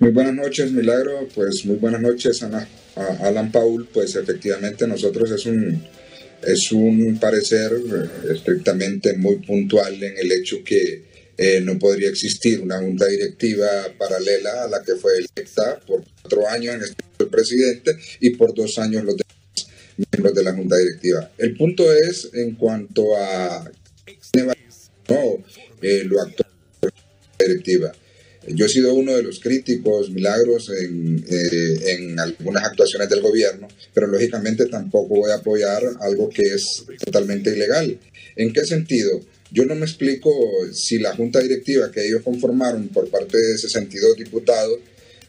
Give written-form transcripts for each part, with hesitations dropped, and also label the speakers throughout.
Speaker 1: Muy buenas noches, Milagro. Pues muy buenas noches, a Alan Paul. Pues efectivamente nosotros es un parecer estrictamente muy puntual en el hecho que no podría existir una junta directiva paralela a la que fue electa por 4 años en el presidente y por 2 años los demás miembros de la junta directiva. El punto es en cuanto a lo actual de la directiva. Yo he sido uno de los críticos, Milagros, en algunas actuaciones del gobierno, pero lógicamente tampoco voy a apoyar algo que es totalmente ilegal. ¿En qué sentido? Yo no me explico si la junta directiva que ellos conformaron por parte de 62 diputados,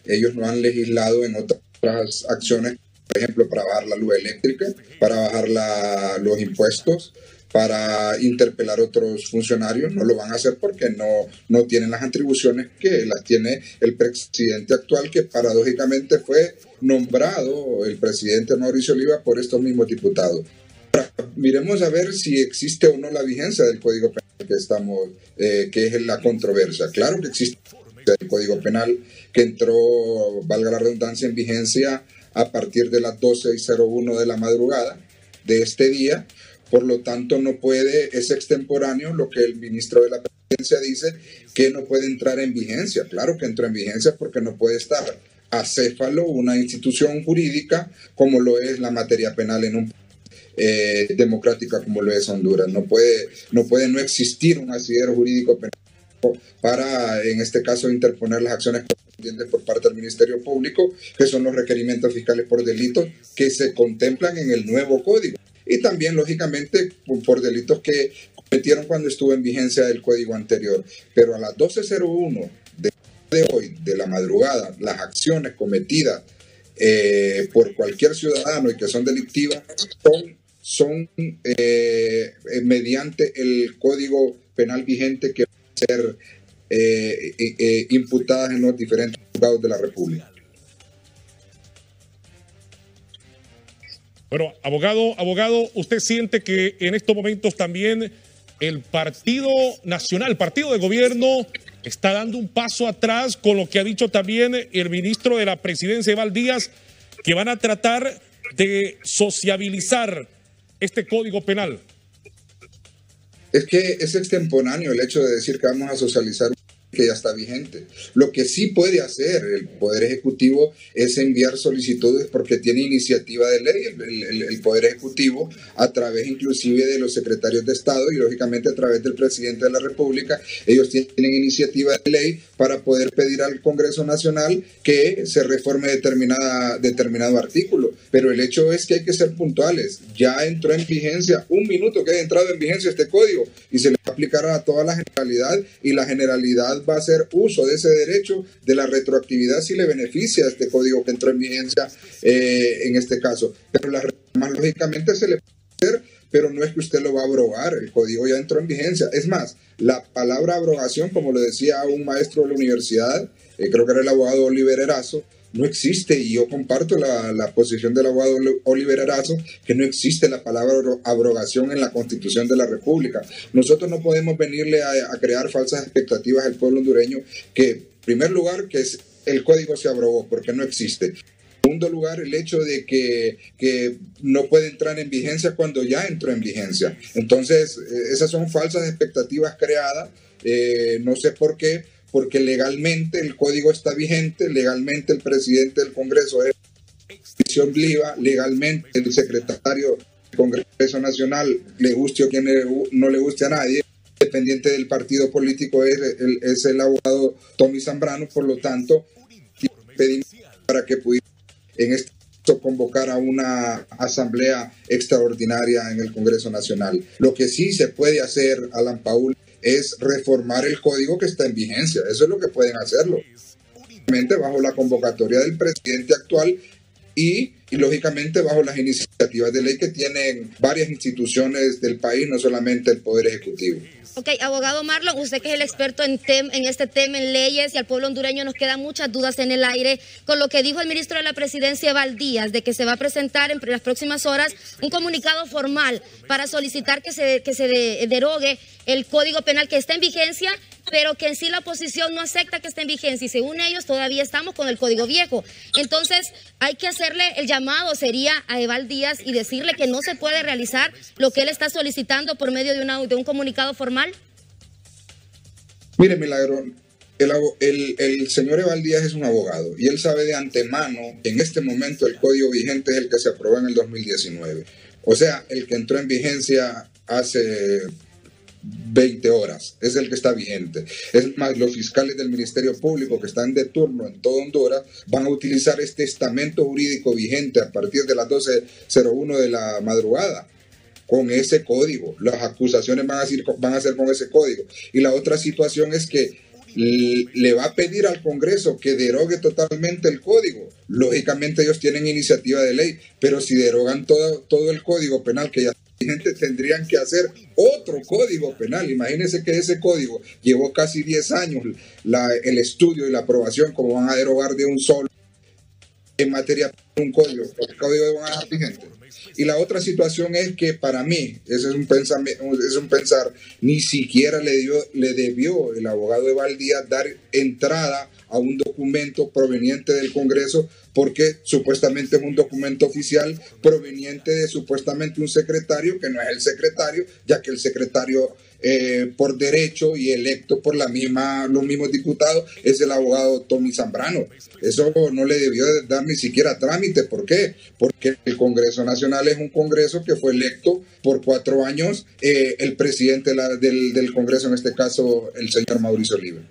Speaker 1: ellos no han legislado en otras acciones, por ejemplo, para bajar la luz eléctrica, para bajar los impuestos, para interpelar a otros funcionarios. No lo van a hacer porque no tienen las atribuciones que las tiene el presidente actual, que paradójicamente fue nombrado el presidente Mauricio Oliva por estos mismos diputados. Ahora, miremos a ver si existe o no la vigencia del Código Penal que es la controversia. Claro que existe el Código Penal que entró, valga la redundancia, en vigencia a partir de las 12:01 de la madrugada de este día. Por lo tanto, es extemporáneo lo que el ministro de la Presidencia dice, que no puede entrar en vigencia. Claro que entró en vigencia porque no puede estar acéfalo una institución jurídica como lo es la materia penal en un país democrática como lo es Honduras. No puede no existir un asidero jurídico penal para, en este caso, interponer las acciones correspondientes por parte del Ministerio Público, que son los requerimientos fiscales por delitos que se contemplan en el nuevo código. Y también, lógicamente, por delitos que cometieron cuando estuvo en vigencia el código anterior. Pero a las 12:01 de hoy, de la madrugada, las acciones cometidas por cualquier ciudadano y que son delictivas son mediante el código penal vigente, que va a ser imputadas en los diferentes juzgados de la República.
Speaker 2: Bueno, abogado, ¿usted siente que en estos momentos también el Partido Nacional, el partido de gobierno, está dando un paso atrás con lo que ha dicho también el ministro de la Presidencia, Eval Díaz, que van a tratar de sociabilizar este Código Penal?
Speaker 1: Es que es extemporáneo el hecho de decir que vamos a socializar que ya está vigente. Lo que sí puede hacer el Poder Ejecutivo es enviar solicitudes, porque tiene iniciativa de ley el Poder Ejecutivo, a través inclusive de los secretarios de Estado y lógicamente a través del presidente de la República. Ellos tienen iniciativa de ley para poder pedir al Congreso Nacional que se reforme determinado artículo. Pero el hecho es que hay que ser puntuales. Ya entró en vigencia, 1 minuto que haya entrado en vigencia este código, y se le va a aplicar a toda la generalidad, y la generalidad va a hacer uso de ese derecho de la retroactividad si le beneficia a este código que entró en vigencia en este caso. Pero las reformas lógicamente se le puede hacer, pero no es que usted lo va a abrogar. El código ya entró en vigencia. Es más, la palabra abrogación, como lo decía un maestro de la universidad, creo que era el abogado Oliver Erazo, no existe, y yo comparto la posición del abogado Oliver Erazo, que no existe la palabra abrogación en la Constitución de la República. Nosotros no podemos venirle a crear falsas expectativas al pueblo hondureño, que en primer lugar que el código se abrogó, porque no existe. En segundo lugar, el hecho de que no puede entrar en vigencia cuando ya entró en vigencia. Entonces, esas son falsas expectativas creadas, no sé por qué, porque legalmente el código está vigente, legalmente el presidente del Congreso es Mauricio Oliva, legalmente el secretario del Congreso Nacional, le guste o quien no le guste a nadie, dependiente del partido político, es el abogado Tommy Zambrano. Por lo tanto, pedimos para que pudiera en este caso convocar a una asamblea extraordinaria en el Congreso Nacional. Lo que sí se puede hacer, Alan Paul, es reformar el código que está en vigencia. Eso es lo que pueden hacerlo, bajo la convocatoria del presidente actual y lógicamente bajo las iniciativas de ley que tienen varias instituciones del país, no solamente el Poder Ejecutivo.
Speaker 3: Ok, abogado Marlon, usted que es el experto en este tema, en leyes, y al pueblo hondureño nos quedan muchas dudas en el aire con lo que dijo el ministro de la Presidencia, Eval Díaz, de que se va a presentar en las próximas horas un comunicado formal para solicitar que se derogue el Código Penal que está en vigencia, pero que en sí la oposición no acepta que esté en vigencia y según ellos todavía estamos con el código viejo. Entonces hay que hacerle el llamado, sería a Eval Díaz y decirle que no se puede realizar lo que él está solicitando por medio de un comunicado formal.
Speaker 1: Mire, Milagro, el señor Eval Díaz es un abogado y él sabe de antemano que en este momento el código vigente es el que se aprobó en el 2019. O sea, el que entró en vigencia hace 20 horas, es el que está vigente. Es más, los fiscales del Ministerio Público que están de turno en todo Honduras van a utilizar este estamento jurídico vigente a partir de las 12:01 de la madrugada. Con ese código, las acusaciones van a ser con ese código. Y la otra situación es que le va a pedir al Congreso que derogue totalmente el código. Lógicamente ellos tienen iniciativa de ley, pero si derogan todo el código penal que ya vigente, tendrían que hacer otro código penal. Imagínense que ese código llevó casi 10 años el estudio y la aprobación, como van a derogar de un solo en materia de un código. El código van a dejar vigente. Y la otra situación es que para mí, ese es un pensar, ni siquiera le debió el abogado Eval Díaz dar entrada a un documento proveniente del Congreso, porque supuestamente es un documento oficial proveniente de supuestamente un secretario que no es el secretario, ya que el secretario por derecho y electo por los mismos diputados es el abogado Tommy Zambrano. Eso no le debió dar ni siquiera trámite. ¿Por qué? Porque el Congreso Nacional es un Congreso que fue electo por 4 años el presidente del Congreso, en este caso el señor Mauricio Oliva.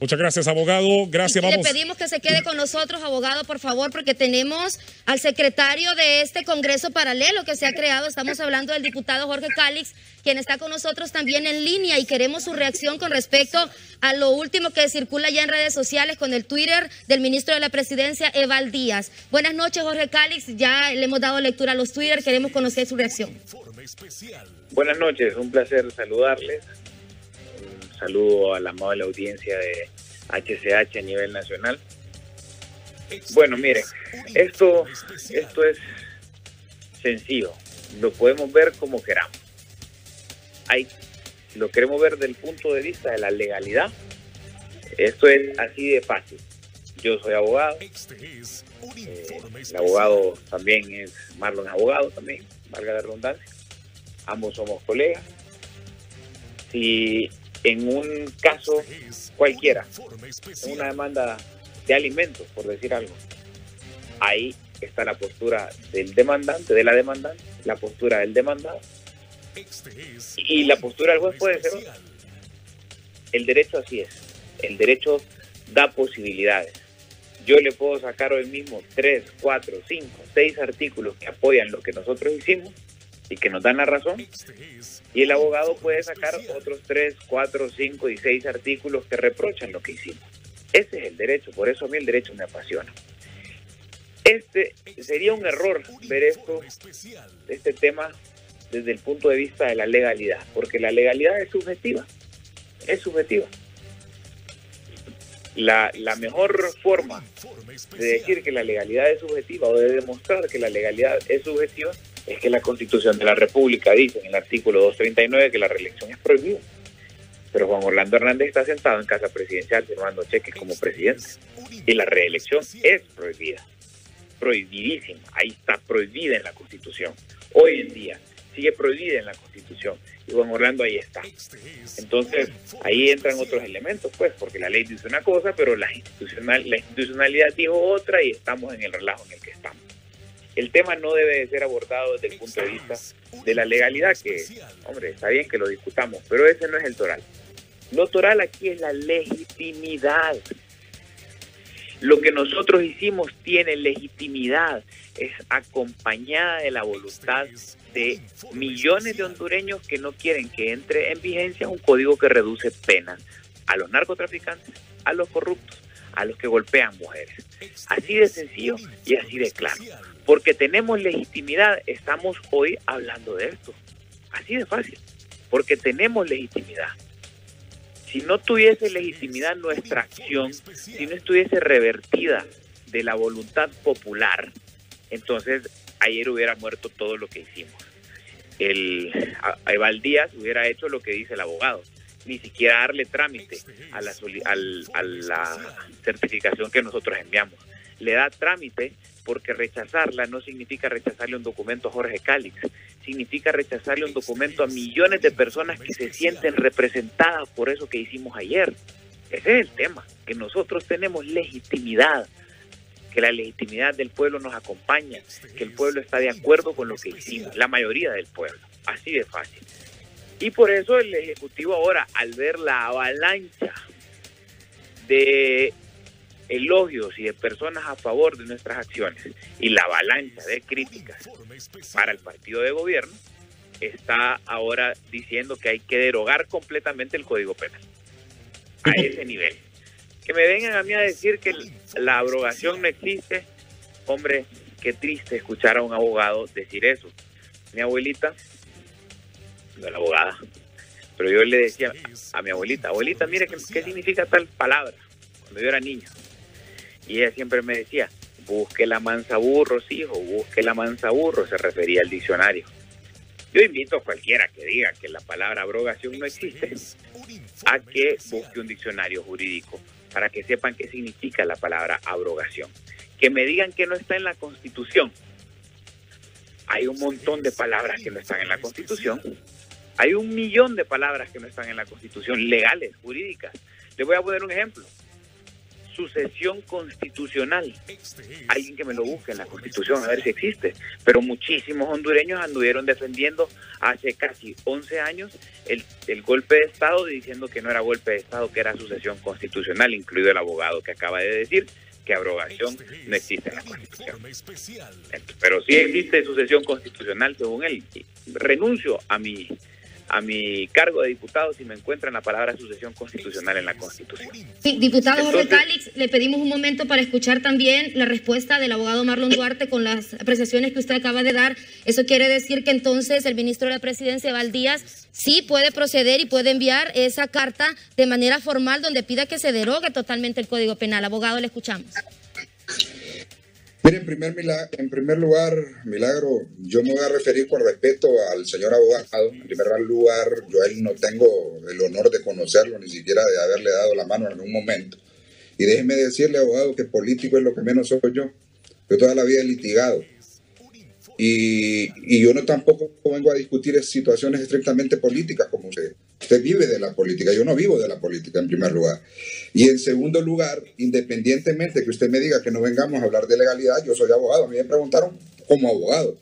Speaker 2: Muchas gracias, abogado. Gracias, vamos.
Speaker 3: Le pedimos que se quede con nosotros, abogado, por favor, porque tenemos al secretario de este Congreso paralelo que se ha creado. Estamos hablando del diputado Jorge Calix, quien está con nosotros también en línea y queremos su reacción con respecto a lo último que circula ya en redes sociales con el Twitter del ministro de la Presidencia, Eval Díaz. Buenas noches, Jorge Calix. Ya le hemos dado lectura a los Twitter. Queremos conocer su reacción.
Speaker 4: Buenas noches. Un placer saludarles. Un saludo a la amable audiencia de HCH a nivel nacional. Bueno, miren, esto es sencillo, lo podemos ver como queramos. Si lo queremos ver desde el punto de vista de la legalidad, esto es así de fácil. Yo soy abogado, el abogado también es Marlon, abogado también, valga la redundancia. Ambos somos colegas. Si en un caso cualquiera, en una demanda de alimentos, por decir algo, ahí está la postura del demandante, de la demandante, la postura del demandado, y la postura del juez puede ser otra. El derecho así es, el derecho da posibilidades. Yo le puedo sacar hoy mismo 3, 4, 5, 6 artículos que apoyan lo que nosotros hicimos y que nos dan la razón, y el abogado puede sacar otros 3, 4, 5 y 6 artículos que reprochan lo que hicimos. Ese es el derecho, por eso a mí el derecho me apasiona. Sería un error ver este tema desde el punto de vista de la legalidad, porque la legalidad es subjetiva, La mejor forma de decir que la legalidad es subjetiva o de demostrar que la legalidad es subjetiva es que la Constitución de la República dice en el artículo 239 que la reelección es prohibida. Pero Juan Orlando Hernández está sentado en casa presidencial firmando cheques como presidente. Y la reelección es prohibida. Prohibidísima. Ahí está prohibida en la Constitución. Hoy en día sigue prohibida en la Constitución. Y Juan Orlando ahí está. Entonces, ahí entran otros elementos, pues, porque la ley dice una cosa, pero la institucionalidad dijo otra y estamos en el relajo en el que estamos. El tema no debe de ser abordado desde el punto de vista de la legalidad, que, hombre, está bien que lo discutamos, pero ese no es el toral. Lo toral aquí es la legitimidad. Lo que nosotros hicimos tiene legitimidad, es acompañada de la voluntad de millones de hondureños que no quieren que entre en vigencia un código que reduce penas a los narcotraficantes, a los corruptos, a los que golpean mujeres. Así de sencillo y así de claro. Porque tenemos legitimidad, estamos hoy hablando de esto. Así de fácil. Porque tenemos legitimidad. Si no tuviese legitimidad nuestra acción, si no estuviese revertida de la voluntad popular, entonces ayer hubiera muerto todo lo que hicimos. Eval Díaz hubiera hecho lo que dice el abogado. ni siquiera darle trámite a la certificación que nosotros enviamos. Le da trámite porque rechazarla no significa rechazarle un documento a Jorge Calix, significa rechazarle un documento a millones de personas que se sienten representadas por eso que hicimos ayer. Ese es el tema, que nosotros tenemos legitimidad, que la legitimidad del pueblo nos acompaña, que el pueblo está de acuerdo con lo que hicimos, la mayoría del pueblo, así de fácil. Y por eso el Ejecutivo ahora, al ver la avalancha de elogios y de personas a favor de nuestras acciones y la avalancha de críticas para el partido de gobierno, está ahora diciendo que hay que derogar completamente el Código Penal. A ese nivel. Que me vengan a mí a decir que la abrogación no existe, hombre, qué triste escuchar a un abogado decir eso. Mi abuelita, no era abogada, pero yo le decía a mi abuelita, mire, ¿qué significa tal palabra? Cuando yo era niño. Y ella siempre me decía, busque la mansa burros, hijo, busque la mansa burros, se refería al diccionario. Yo invito a cualquiera que diga que la palabra abrogación no existe a que busque un diccionario jurídico para que sepan qué significa la palabra abrogación. Que me digan que no está en la Constitución. Hay un montón de palabras que no están en la Constitución. Hay 1.000.000 de palabras que no están en la Constitución, legales, jurídicas. Les voy a poner un ejemplo. Sucesión constitucional. Alguien que me lo busque en la Constitución a ver si existe. Pero muchísimos hondureños anduvieron defendiendo hace casi 11 años el golpe de Estado, diciendo que no era golpe de Estado, que era sucesión constitucional, incluido el abogado que acaba de decir que abrogación no existe en la Constitución. Pero sí existe sucesión constitucional según él. Renuncio a mi cargo de diputado si me encuentran la palabra sucesión constitucional en la Constitución.
Speaker 3: Sí, diputado Jorge Calix, le pedimos un momento para escuchar también la respuesta del abogado Marlon Duarte con las apreciaciones que usted acaba de dar. Eso quiere decir que entonces el ministro de la Presidencia, Valdías, sí puede proceder y puede enviar esa carta de manera formal donde pida que se derogue totalmente el Código Penal. Abogado, le escuchamos.
Speaker 1: Mire, en primer lugar, Milagro, yo me voy a referir con respeto al señor abogado. En primer lugar, yo a él no tengo el honor de conocerlo, ni siquiera de haberle dado la mano en algún momento. Y déjeme decirle, abogado, que político es lo que menos soy yo. Yo toda la vida he litigado. Y yo no tampoco vengo a discutir situaciones estrictamente políticas como usted. Usted vive de la política, yo no vivo de la política en primer lugar. Y en segundo lugar, independientemente que usted me diga que no vengamos a hablar de legalidad, yo soy abogado. A mí me preguntaron como abogado.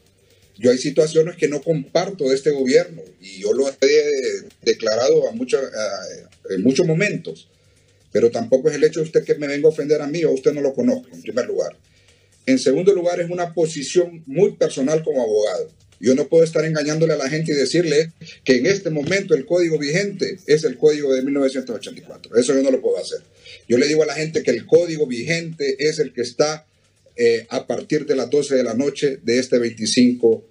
Speaker 1: Yo hay situaciones que no comparto de este gobierno y yo lo he declarado en muchos momentos. Pero tampoco es el hecho de usted que me venga a ofender a mí o a usted no lo conozco, en primer lugar. En segundo lugar, es una posición muy personal como abogado. Yo no puedo estar engañándole a la gente y decirle que en este momento el código vigente es el código de 1984. Eso yo no lo puedo hacer. Yo le digo a la gente que el código vigente es el que está a partir de las 12 de la noche de este 25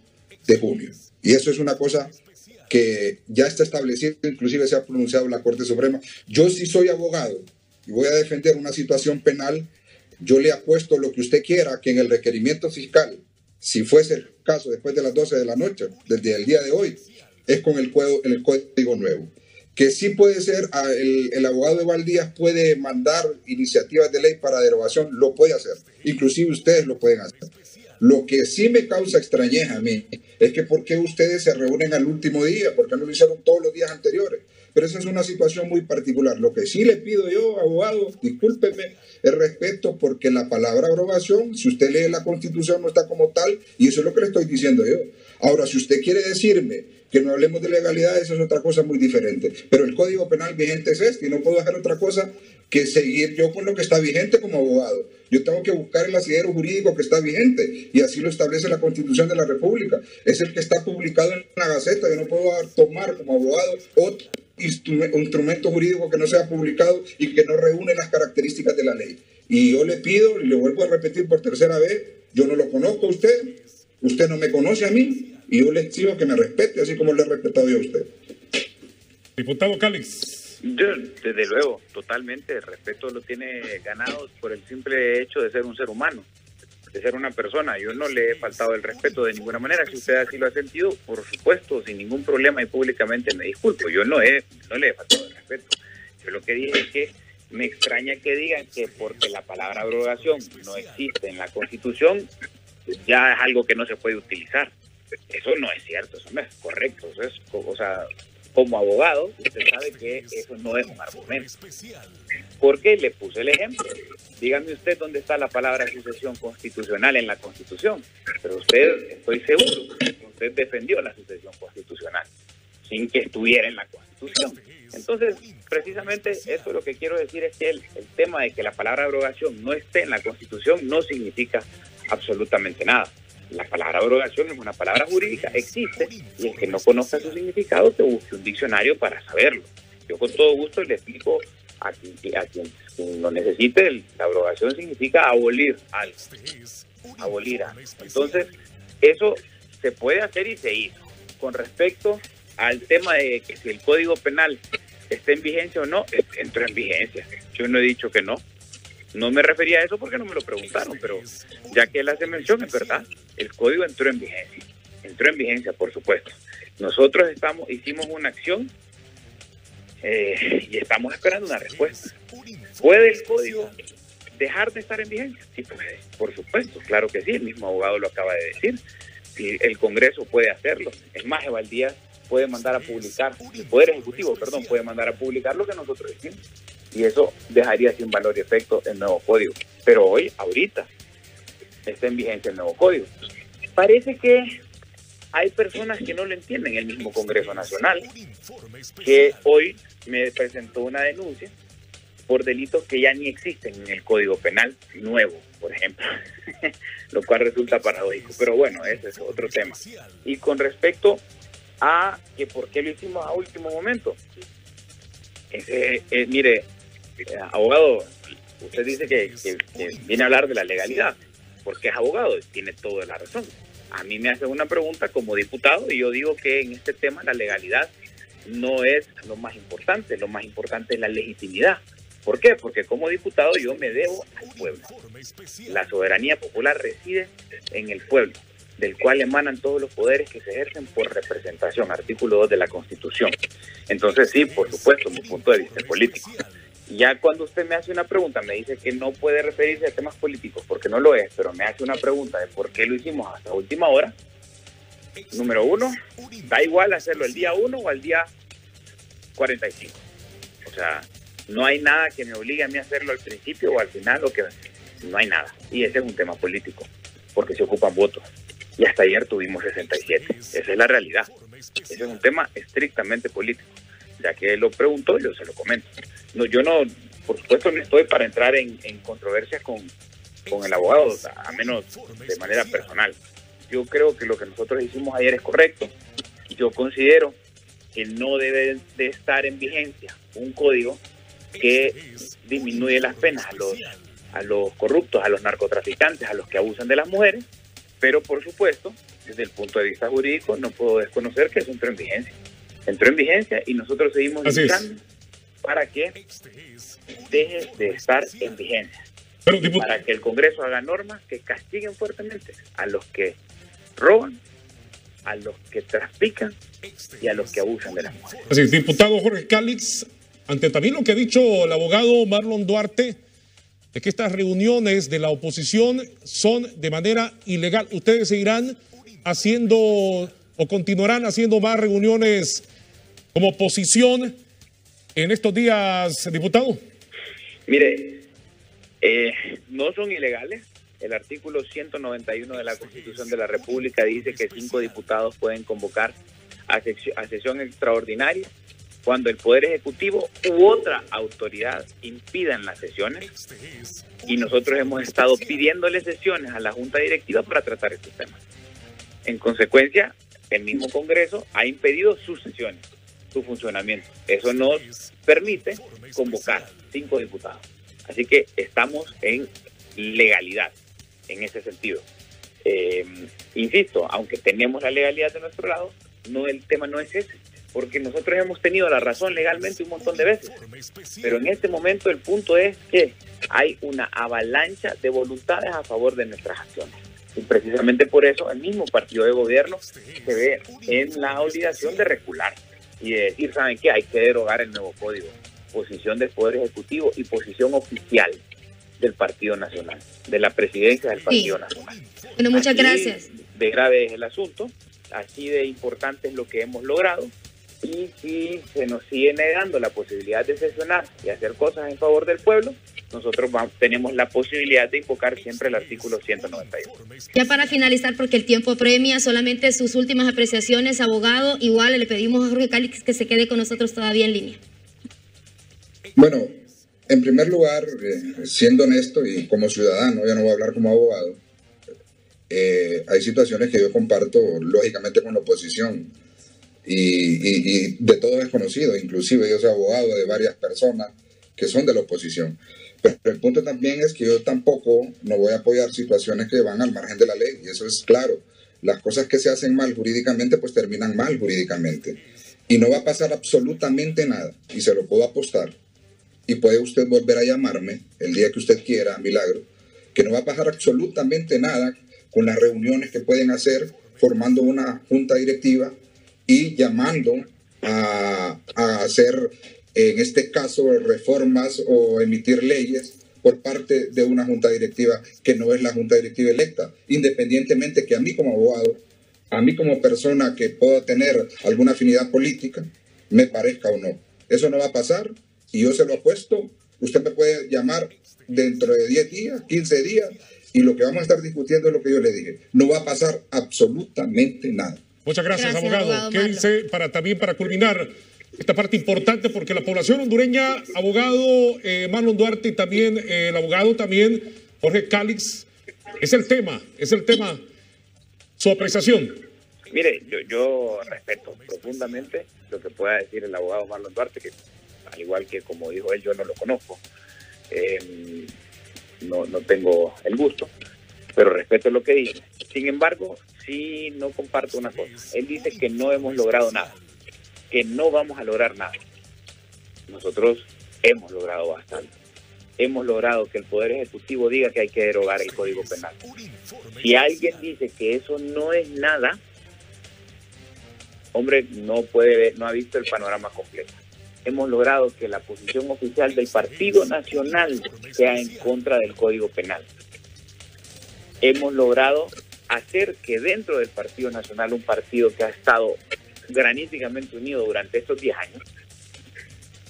Speaker 1: de junio. Y eso es una cosa que ya está establecido, inclusive se ha pronunciado en la Corte Suprema. Yo sí soy abogado y voy a defender una situación penal. Yo le apuesto lo que usted quiera que en el requerimiento fiscal, si fuese el caso después de las 12 de la noche, desde el día de hoy, es con el código nuevo. Que sí puede ser, el abogado de Valdías puede mandar iniciativas de ley para derogación, lo puede hacer. Inclusive ustedes lo pueden hacer. Lo que sí me causa extrañeza a mí es que por qué ustedes se reúnen al último día, por qué no lo hicieron todos los días anteriores. Pero esa es una situación muy particular. Lo que sí le pido yo, abogado, discúlpeme, es respeto, porque la palabra abrogación, si usted lee la Constitución, no está como tal, y eso es lo que le estoy diciendo yo. Ahora, si usted quiere decirme que no hablemos de legalidad, eso es otra cosa muy diferente. Pero el Código Penal vigente es este, y no puedo hacer otra cosa que seguir yo con lo que está vigente como abogado. Yo tengo que buscar el asidero jurídico que está vigente, y así lo establece la Constitución de la República. Es el que está publicado en la Gaceta. Yo no puedo tomar como abogado otro instrumento jurídico que no sea publicado y que no reúne las características de la ley. Y yo le pido, y le vuelvo a repetir por tercera vez, yo no lo conozco a usted, usted no me conoce a mí, y yo le exijo que me respete, así como le he respetado yo a usted.
Speaker 2: Diputado Calix.
Speaker 4: Yo, desde luego, totalmente, el respeto lo tiene ganado por el simple hecho de ser un ser humano, de ser una persona. Yo no le he faltado el respeto de ninguna manera. Si usted así lo ha sentido, por supuesto, sin ningún problema, y públicamente me disculpo. Yo no le he faltado el respeto. Yo lo que dije es que me extraña que digan que porque la palabra abrogación no existe en la Constitución, ya es algo que no se puede utilizar. Eso no es cierto, eso no es correcto. Eso es, o sea, como abogado, usted sabe que eso no es un argumento. Porque le puse el ejemplo. Dígame usted dónde está la palabra sucesión constitucional en la Constitución. Pero usted, estoy seguro, que usted defendió la sucesión constitucional sin que estuviera en la Constitución. Entonces, precisamente eso es lo que quiero decir, es que el tema de que la palabra abrogación no esté en la Constitución no significa absolutamente nada. La palabra abrogación es una palabra jurídica, existe, y el que no conozca su significado, que busque un diccionario para saberlo. Yo con todo gusto le explico a quien lo necesite. La abrogación significa abolir algo, abolir algo. Entonces, eso se puede hacer y se hizo. Con respecto al tema de que si el Código Penal está en vigencia o no, entró en vigencia. Yo no he dicho que no. No me refería a eso porque no me lo preguntaron, pero ya que él hace mención, es verdad, el código entró en vigencia. Entró en vigencia, por supuesto. Nosotros hicimos una acción y estamos esperando una respuesta. ¿Puede el código dejar de estar en vigencia? Sí puede, por supuesto, claro que sí, el mismo abogado lo acaba de decir. Sí, el Congreso puede hacerlo. Es más, Evaldías puede mandar a publicar, el Poder Ejecutivo, perdón, puede mandar a publicar lo que nosotros hicimos. Y eso dejaría sin valor y efecto el nuevo código. Pero hoy, ahorita, está en vigencia el nuevo código. Parece que hay personas que no lo entienden, el mismo Congreso Nacional, que hoy me presentó una denuncia por delitos que ya ni existen en el Código Penal nuevo, por ejemplo, lo cual resulta paradójico. Pero bueno, ese es otro tema. Y con respecto a que por qué lo hicimos a último momento, mire, abogado, usted dice que viene a hablar de la legalidad, porque es abogado y tiene toda la razón. A mí me hace una pregunta como diputado y yo digo que en este tema la legalidad no es lo más importante es la legitimidad. ¿Por qué? Porque como diputado yo me debo al pueblo. La soberanía popular reside en el pueblo, del cual emanan todos los poderes que se ejercen por representación, artículo 2 de la Constitución. Entonces sí, por supuesto, mi punto de vista es político. Ya cuando usted me hace una pregunta, me dice que no puede referirse a temas políticos porque no lo es, pero me hace una pregunta de por qué lo hicimos hasta última hora. Número uno, da igual hacerlo el día 1 o al día 45. O sea, no hay nada que me obligue a mí a hacerlo al principio o al final, no hay nada. Y ese es un tema político, porque se ocupan votos. Y hasta ayer tuvimos 67. Esa es la realidad. Ese es un tema estrictamente político. Ya que él lo preguntó, yo se lo comento. No, yo no, por supuesto, no estoy para entrar en controversias con el abogado, a menos de manera personal. Yo creo que lo que nosotros hicimos ayer es correcto. Yo considero que no debe de estar en vigencia un código que disminuye las penas a los corruptos, a los narcotraficantes, a los que abusan de las mujeres, pero por supuesto, desde el punto de vista jurídico, no puedo desconocer que eso entró en vigencia. Entró en vigencia y nosotros seguimos luchando para que deje de estar en vigencia. Para que el Congreso haga normas que castiguen fuertemente a los que roban, a los que trafican y a los que abusan de las mujeres.
Speaker 2: Así es, diputado Jorge Cálix, ante también lo que ha dicho el abogado Marlon Duarte, es que estas reuniones de la oposición son de manera ilegal. ¿Ustedes seguirán haciendo o continuarán haciendo más reuniones como oposición en estos días, diputado?
Speaker 4: Mire, no son ilegales. El artículo 191 de la Constitución de la República dice que 5 diputados pueden convocar a sesión extraordinaria cuando el Poder Ejecutivo u otra autoridad impidan las sesiones, y nosotros hemos estado pidiéndole sesiones a la Junta Directiva para tratar estos temas. En consecuencia, el mismo Congreso ha impedido sus sesiones, su funcionamiento. Eso nos permite convocar 5 diputados. Así que estamos en legalidad en ese sentido. Insisto, aunque tenemos la legalidad de nuestro lado, el tema no es ese, porque nosotros hemos tenido la razón legalmente un montón de veces, pero en este momento el punto es que hay una avalancha de voluntades a favor de nuestras acciones, y precisamente por eso el mismo partido de gobierno se ve en la obligación de recular y de decir, ¿saben qué? Hay que derogar el nuevo código. posición del Poder Ejecutivo y posición oficial del Partido Nacional, de la presidencia del Partido Nacional.
Speaker 3: Bueno, muchas
Speaker 4: Así
Speaker 3: gracias.
Speaker 4: de grave es el asunto, así de importante es lo que hemos logrado, y si se nos sigue negando la posibilidad de sesionar y hacer cosas en favor del pueblo, nosotros tenemos la posibilidad de invocar siempre el artículo 191.
Speaker 3: Ya para finalizar, porque el tiempo premia, solamente sus últimas apreciaciones, abogado. Igual le pedimos a Jorge Cálix que se quede con nosotros todavía en línea.
Speaker 1: Bueno, en primer lugar, siendo honesto y como ciudadano, ya no voy a hablar como abogado, hay situaciones que yo comparto lógicamente con la oposición y de todos es conocido, inclusive yo soy abogado de varias personas que son de la oposición. Pero el punto también es que yo tampoco no voy a apoyar situaciones que van al margen de la ley, y eso es claro. Las cosas que se hacen mal jurídicamente, pues terminan mal jurídicamente. Y no va a pasar absolutamente nada, y se lo puedo apostar. Y puede usted volver a llamarme el día que usted quiera, Milagro, que no va a pasar absolutamente nada con las reuniones que pueden hacer formando una junta directiva y llamando a hacer, en este caso, reformas o emitir leyes por parte de una junta directiva que no es la junta directiva electa, independientemente que a mí como abogado, a mí como persona que pueda tener alguna afinidad política, me parezca o no. Eso no va a pasar y yo se lo apuesto. Usted me puede llamar dentro de 10 días, 15 días, y lo que vamos a estar discutiendo es lo que yo le dije. No va a pasar absolutamente nada.
Speaker 2: Muchas gracias, abogado. ¿Qué dice también para culminar esta parte importante? Porque la población hondureña, abogado Marlon Duarte y también el abogado también Jorge Cálix, es el tema, su apreciación.
Speaker 4: Mire, yo respeto profundamente lo que pueda decir el abogado Marlon Duarte, que al igual que como dijo él, yo no lo conozco, no tengo el gusto, pero respeto lo que dice. Sin embargo, sí no comparto una cosa. Él dice que no hemos logrado nada, que no vamos a lograr nada. Nosotros hemos logrado bastante. Hemos logrado que el Poder Ejecutivo diga que hay que derogar el Código Penal. Si alguien dice que eso no es nada, hombre, no ha visto el panorama completo. Hemos logrado que la posición oficial del Partido Nacional sea en contra del Código Penal. Hemos logrado hacer que dentro del Partido Nacional, un partido que ha estado graníticamente unido durante estos 10 años,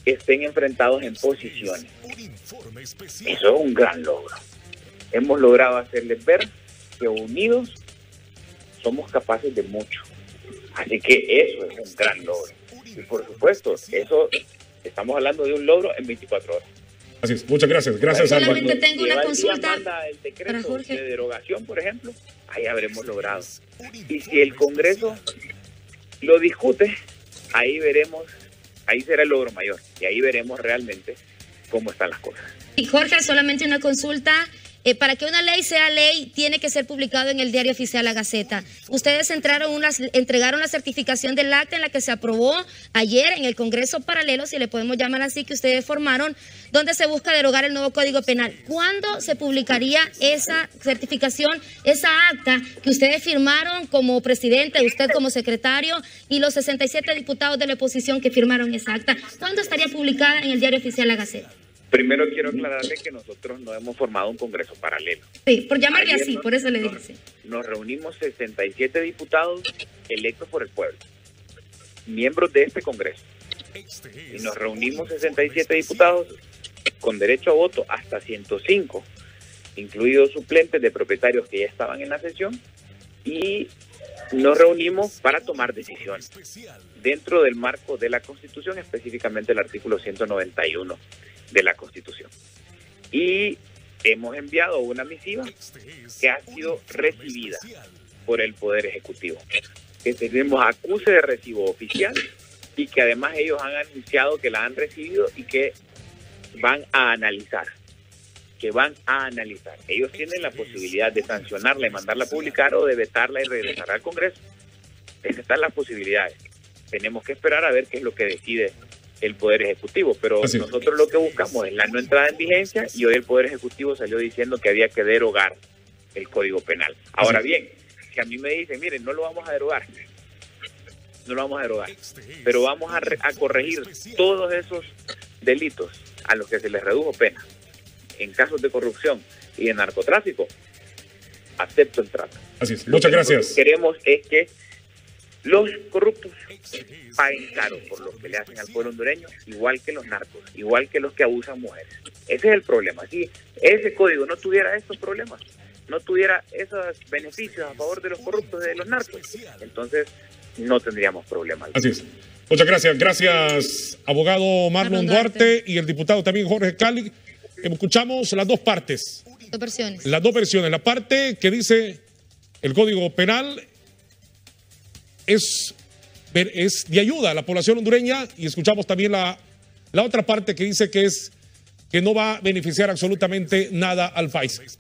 Speaker 4: estén enfrentados en posiciones. Eso es un gran logro. Hemos logrado hacerles ver que unidos somos capaces de mucho. Así que eso es un gran logro. Y por supuesto, eso estamos hablando de un logro en 24 horas.
Speaker 2: Así es. Muchas gracias. Gracias,
Speaker 3: solamente
Speaker 2: Álvaro.
Speaker 3: tengo una consulta
Speaker 4: manda el decreto
Speaker 3: para Jorge
Speaker 4: de derogación, por ejemplo, ahí habremos logrado. Y si el Congreso lo discute, ahí veremos, ahí será el logro mayor. Y ahí veremos realmente cómo están las cosas.
Speaker 3: Y Jorge, solamente una consulta. Para que una ley sea ley, tiene que ser publicado en el Diario Oficial La Gaceta. Ustedes entregaron la certificación del acta en la que se aprobó ayer en el Congreso Paralelo, si le podemos llamar así, que ustedes formaron, donde se busca derogar el nuevo Código Penal. ¿Cuándo se publicaría esa certificación, esa acta que ustedes firmaron como presidente, usted como secretario y los 67 diputados de la oposición que firmaron esa acta? ¿Cuándo estaría publicada en el Diario Oficial La Gaceta?
Speaker 4: Primero quiero aclararle que nosotros no hemos formado un Congreso paralelo.
Speaker 3: Sí, por llamarle
Speaker 4: Ayer
Speaker 3: así, por eso le dije sí.
Speaker 4: Nos reunimos 67 diputados electos por el pueblo, miembros de este Congreso. Y nos reunimos 67 diputados con derecho a voto hasta 105, incluidos suplentes de propietarios que ya estaban en la sesión, y nos reunimos para tomar decisiones dentro del marco de la Constitución, específicamente el artículo 191 de la Constitución. Y hemos enviado una misiva que ha sido recibida por el Poder Ejecutivo, que tenemos acuse de recibo oficial y que además ellos han anunciado que la han recibido y que van a analizar. Ellos tienen la posibilidad de sancionarla y mandarla a publicar o de vetarla y regresarla al Congreso. Esas están las posibilidades. Tenemos que esperar a ver qué es lo que decide el Poder Ejecutivo, pero nosotros lo que buscamos es la no entrada en vigencia, y hoy el Poder Ejecutivo salió diciendo que había que derogar el Código Penal. Ahora bien, si a mí me dicen, miren, no lo vamos a derogar, pero vamos a corregir todos esos delitos a los que se les redujo pena, en casos de corrupción y de narcotráfico, acepto el trato.
Speaker 2: Así es. Muchas gracias.
Speaker 4: Lo que queremos es que los corruptos paguen caro por lo que le hacen al pueblo hondureño, igual que los narcos, igual que los que abusan mujeres. Ese es el problema. Si ese código no tuviera estos problemas, no tuviera esos beneficios a favor de los corruptos y de los narcos, entonces no tendríamos problemas.
Speaker 2: Así es. Muchas gracias. Gracias, abogado Marlon Duarte y el diputado también Jorge Cali. Escuchamos las dos partes.
Speaker 3: Dos versiones.
Speaker 2: Las dos versiones. La parte que dice el Código Penal es de ayuda a la población hondureña, y escuchamos también la otra parte que dice que no va a beneficiar absolutamente nada al país.